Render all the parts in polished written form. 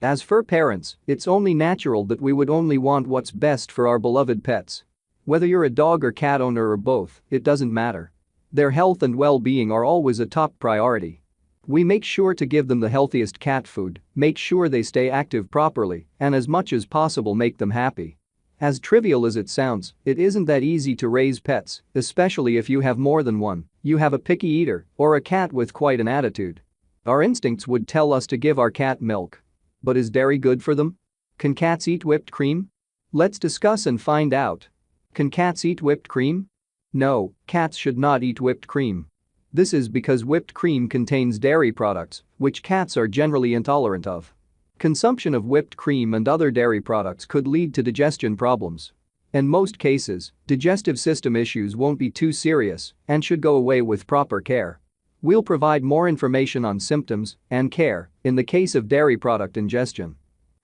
As fur parents, it's only natural that we would only want what's best for our beloved pets. Whether you're a dog or cat owner or both, it doesn't matter. Their health and well-being are always a top priority. We make sure to give them the healthiest cat food, make sure they stay active properly, and as much as possible make them happy. As trivial as it sounds, it isn't that easy to raise pets, especially if you have more than one, you have a picky eater, or a cat with quite an attitude. Our instincts would tell us to give our cat milk. But is dairy good for them? Can cats eat whipped cream? Let's discuss and find out. Can cats eat whipped cream? No, cats should not eat whipped cream. This is because whipped cream contains dairy products, which cats are generally intolerant of. Consumption of whipped cream and other dairy products could lead to digestion problems. In most cases, digestive system issues won't be too serious and should go away with proper care. We'll provide more information on symptoms and care in the case of dairy product ingestion.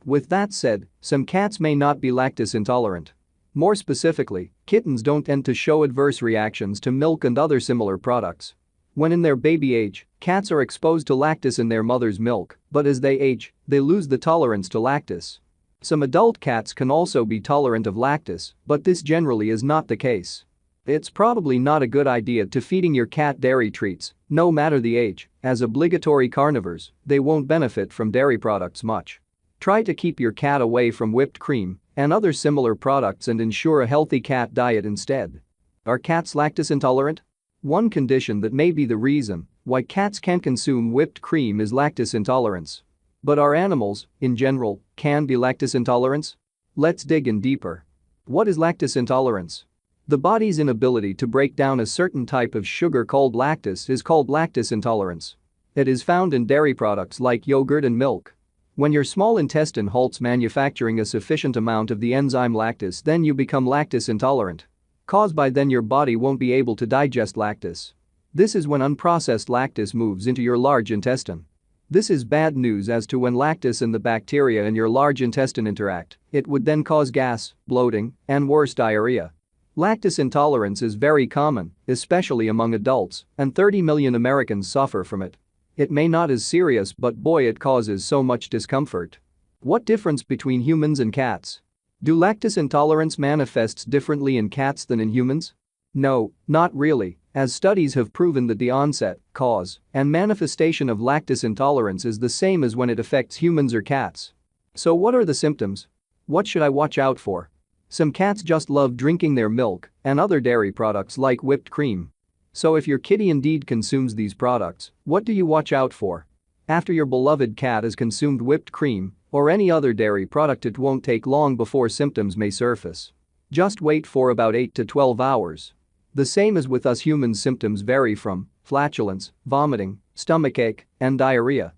With that said, some cats may not be lactose intolerant. More specifically, kittens don't tend to show adverse reactions to milk and other similar products. When in their baby age, cats are exposed to lactose in their mother's milk, but as they age, they lose the tolerance to lactose. Some adult cats can also be tolerant of lactose, but this generally is not the case. It's probably not a good idea to feeding your cat dairy treats, no matter the age, as obligatory carnivores, they won't benefit from dairy products much. Try to keep your cat away from whipped cream and other similar products and ensure a healthy cat diet instead. Are cats lactose intolerant? One condition that may be the reason why cats can't consume whipped cream is lactose intolerance. But are animals, in general, can be lactose intolerant? Let's dig in deeper. What is lactose intolerance? The body's inability to break down a certain type of sugar called lactose is called lactose intolerance. It is found in dairy products like yogurt and milk. When your small intestine halts manufacturing a sufficient amount of the enzyme lactose, then you become lactose intolerant. Caused by then your body won't be able to digest lactose. This is when unprocessed lactose moves into your large intestine. This is bad news as to when lactose and the bacteria in your large intestine interact, it would then cause gas, bloating, and worse, diarrhea. Lactose intolerance is very common, especially among adults, and 30 million Americans suffer from it. It may not as serious, but boy, it causes so much discomfort. What difference between humans and cats? Do lactose intolerance manifests differently in cats than in humans? No, not really, as studies have proven that the onset, cause, and manifestation of lactose intolerance is the same as when it affects humans or cats. So what are the symptoms? What should I watch out for? Some cats just love drinking their milk and other dairy products like whipped cream. So if your kitty indeed consumes these products, what do you watch out for? After your beloved cat has consumed whipped cream or any other dairy product, it won't take long before symptoms may surface. Just wait for about 8 to 12 hours. The same as with us humans, symptoms vary from flatulence, vomiting, stomachache, and diarrhea.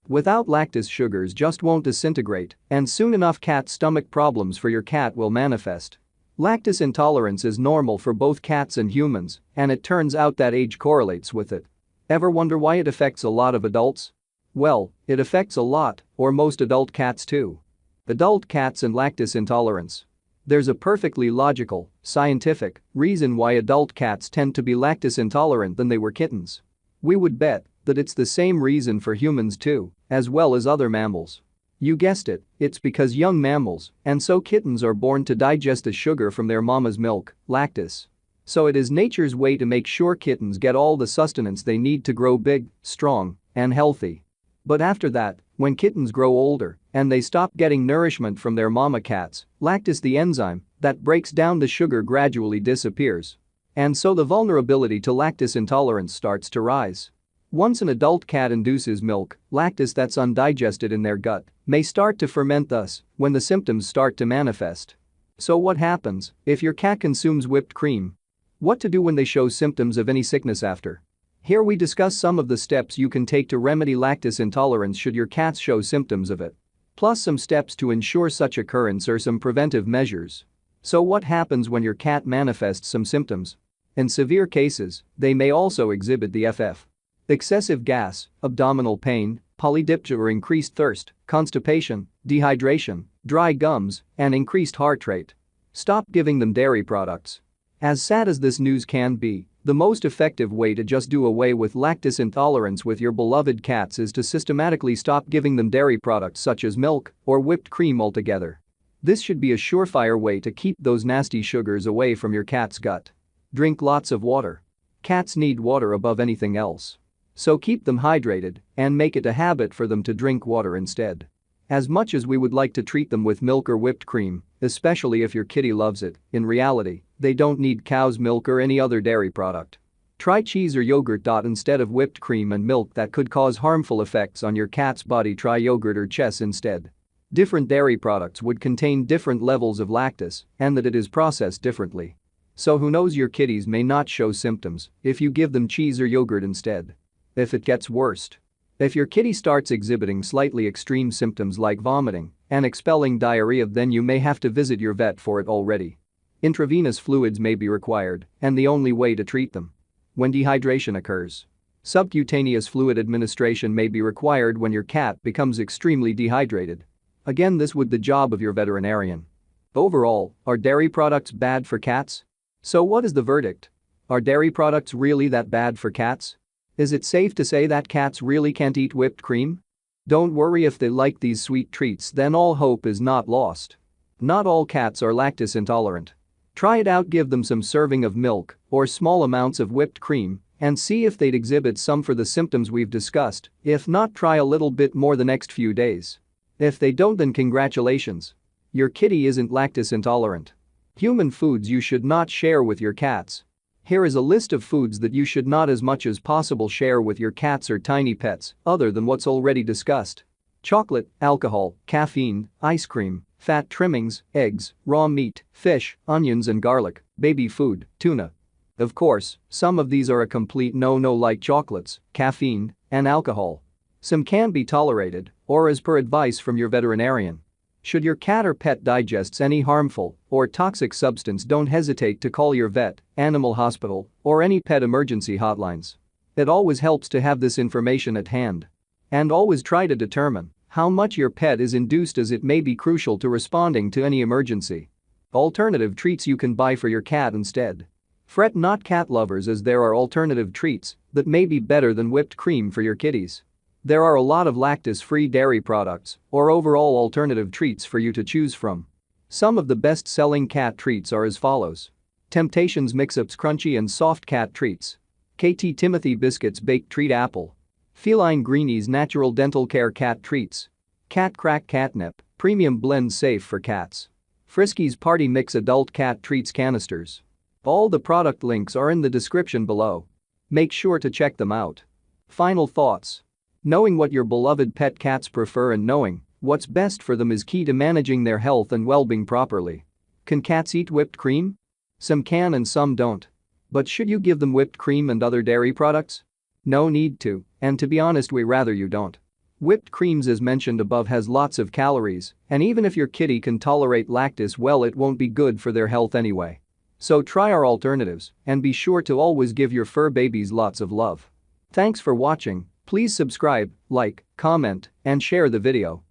Without lactose, sugars just won't disintegrate, and soon enough cat stomach problems for your cat will manifest. Lactose intolerance is normal for both cats and humans, and it turns out that age correlates with it. Ever wonder why it affects a lot of adults? Well, it affects a lot, or most adult cats too. Adult cats and lactose intolerance. There's a perfectly logical, scientific reason why adult cats tend to be lactose intolerant than they were kittens. We would bet that it's the same reason for humans too, as well as other mammals. You guessed it, it's because young mammals, and so kittens, are born to digest the sugar from their mama's milk, lactose. So it is nature's way to make sure kittens get all the sustenance they need to grow big, strong, and healthy. But after that, when kittens grow older and they stop getting nourishment from their mama cats, lactose, the enzyme that breaks down the sugar, gradually disappears. And so the vulnerability to lactose intolerance starts to rise. Once an adult cat induces milk, lactose that's undigested in their gut may start to ferment, thus, when the symptoms start to manifest. So what happens if your cat consumes whipped cream? What to do when they show symptoms of any sickness after? Here we discuss some of the steps you can take to remedy lactose intolerance should your cats show symptoms of it. Plus some steps to ensure such occurrence or some preventive measures. So what happens when your cat manifests some symptoms? In severe cases, they may also exhibit the FF. Excessive gas, abdominal pain, polydipsia or increased thirst, constipation, dehydration, dry gums, and increased heart rate. Stop giving them dairy products. As sad as this news can be, The most effective way to just do away with lactose intolerance with your beloved cats is to systematically stop giving them dairy products such as milk or whipped cream altogether. This should be a surefire way to keep those nasty sugars away from your cat's gut. Drink lots of water. Cats need water above anything else. So keep them hydrated and make it a habit for them to drink water instead. As much as we would like to treat them with milk or whipped cream, especially if your kitty loves it, in reality, they don't need cow's milk or any other dairy product. Try cheese or yogurt. Instead of whipped cream and milk that could cause harmful effects on your cat's body, try yogurt or cheese instead. Different dairy products would contain different levels of lactose and that it is processed differently. So who knows, your kitties may not show symptoms if you give them cheese or yogurt instead. If it gets worse. If your kitty starts exhibiting slightly extreme symptoms like vomiting and expelling diarrhea, then you may have to visit your vet for it already. Intravenous fluids may be required and the only way to treat them. When dehydration occurs. Subcutaneous fluid administration may be required when your cat becomes extremely dehydrated. Again, this would be the job of your veterinarian. Overall, are dairy products bad for cats? So what is the verdict? Are dairy products really that bad for cats? Is it safe to say that cats really can't eat whipped cream? Don't worry, if they like these sweet treats, then all hope is not lost. Not all cats are lactose intolerant. Try it out, give them some serving of milk or small amounts of whipped cream and see if they'd exhibit some for the symptoms we've discussed. If not, try a little bit more the next few days. If they don't, then congratulations. Your kitty isn't lactose intolerant. Human foods you should not share with your cats. Here is a list of foods that you should not as much as possible share with your cats or tiny pets other than what's already discussed. Chocolate, alcohol, caffeine, ice cream, fat trimmings, eggs, raw meat, fish, onions and garlic, baby food, tuna. Of course, some of these are a complete no-no, like chocolates, caffeine, and alcohol. Some can be tolerated or as per advice from your veterinarian. Should your cat or pet digests any harmful or toxic substance, don't hesitate to call your vet, animal hospital, or any pet emergency hotlines. It always helps to have this information at hand. And always try to determine how much your pet is induced, as it may be crucial to responding to any emergency. Alternative treats you can buy for your cat instead. Fret not, cat lovers, as there are alternative treats that may be better than whipped cream for your kitties. There are a lot of lactose-free dairy products or overall alternative treats for you to choose from. Some of the best-selling cat treats are as follows. Temptations Mix-Ups Crunchy and Soft Cat Treats. KT Timothy Biscuits Baked Treat Apple. Feline Greenies Natural Dental Care Cat Treats. Cat Crack Catnip Premium Blend safe for cats. Friskies Party Mix Adult Cat Treats Canisters. All the product links are in the description below. Make sure to check them out. Final thoughts. Knowing what your beloved pet cats prefer and knowing what's best for them is key to managing their health and well-being properly. Can cats eat whipped cream? Some can and some don't. But should you give them whipped cream and other dairy products? No need to, and to be honest, we rather you don't. Whipped creams, as mentioned above, has lots of calories, and even if your kitty can tolerate lactose, well, it won't be good for their health anyway. So try our alternatives and be sure to always give your fur babies lots of love. Thanks for watching. Please subscribe, like, comment, and share the video.